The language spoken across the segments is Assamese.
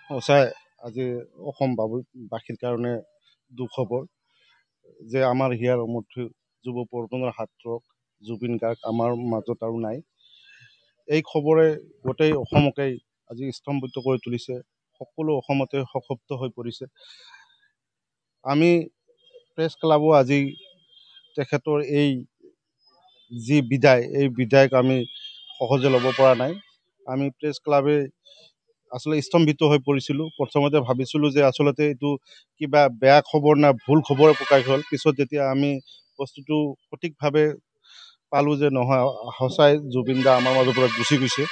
সঁচাই আজি অসমবাসীৰ কাৰণে দুখবৰ যে আমাৰ হিয়াৰ আমঠু যুৱ প্ৰজন্মৰ হাতক জুবিন গাৰ্গ আমাৰ মাজত আৰু নাই। এই খবৰে গোটেই অসমকেই আজি স্তম্ভিত কৰি তুলিছে। সকলো অসমতে শোকসপ্ত হৈ পৰিছে। আমি প্ৰেছ ক্লাবো আজি তেখেতৰ এই যি বিদায়, এই বিদায়ক আমি সহজে ল'ব পৰা নাই। আমি প্ৰেছ ক্লাবে আচলতে স্তম্ভিত হৈ পৰিছিলোঁ। প্ৰথমতে ভাবিছিলোঁ যে আচলতে এইটো কিবা বেয়া খবৰ না ভুল খবৰ প্ৰকাশ হ'ল। পিছত যেতিয়া আমি বস্তুটো সঠিকভাৱে পালোঁ যে নহয়, সঁচাই জুবিন দা আমাৰ মাজৰ পৰা গুচি গৈছে।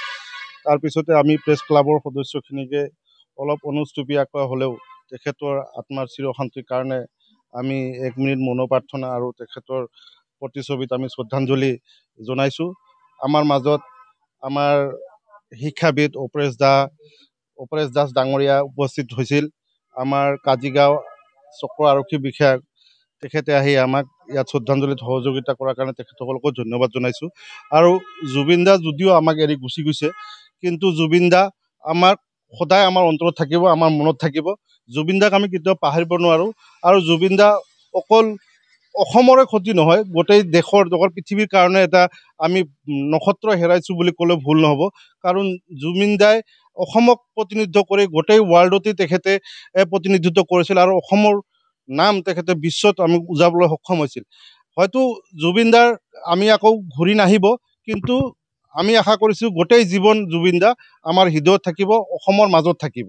তাৰপিছতে আমি প্ৰেছ ক্লাবৰ সদস্যখিনিকে অলপ অনুষ্টুপীয়াকৈ হ'লেও তেখেতৰ আত্মাৰ চিৰশান্তিৰ কাৰণে আমি 1 মিনিট মনোপ্ৰাৰ্থনা আৰু তেখেতৰ প্ৰতিচ্ছবিত আমি শ্ৰদ্ধাঞ্জলি জনাইছোঁ। আমাৰ মাজত আমাৰ শিক্ষাবিদ অপৰেশ দাস ডাঙৰীয়া উপস্থিত হৈছিল। আমাৰ কাজিগাঁও চক্ৰ আৰক্ষী বিষয়া তেখেতে আহি আমাক ইয়াত শ্ৰদ্ধাঞ্জলিত সহযোগিতা কৰাৰ কাৰণে তেখেতসকলকো ধন্যবাদ জনাইছোঁ। আৰু জুবিন দা যদিও আমাক এৰি গুচি গৈছে, কিন্তু জুবিন দা আমাক সদায় আমাৰ অন্তৰত থাকিব, আমাৰ মনত থাকিব। জুবিন দাক আমি কেতিয়াও পাহৰিব নোৱাৰোঁ। আৰু জুবিন দা অকল অসমৰে ক্ষতি নহয়, গোটেই দেশৰ পৃথিৱীৰ কাৰণে এটা আমি নক্ষত্ৰ হেৰাইছোঁ বুলি ক'লেও ভুল নহ'ব। কাৰণ জুবিন দাই অসমক প্ৰতিনিধিত্ব কৰি গোটেই ৱৰ্ল্ডতে তেখেতে প্ৰতিনিধিত্ব কৰিছিল আৰু অসমৰ নাম তেখেতে বিশ্বত আমি উজাবলৈ সক্ষম হৈছিল। হয়তো জুবিন দাৰ আমি আকৌ ঘূৰি নাহিব, কিন্তু আমি আশা কৰিছোঁ গোটেই জীৱন জুবিন দা আমাৰ হৃদয়ত থাকিব, অসমৰ মাজত থাকিব।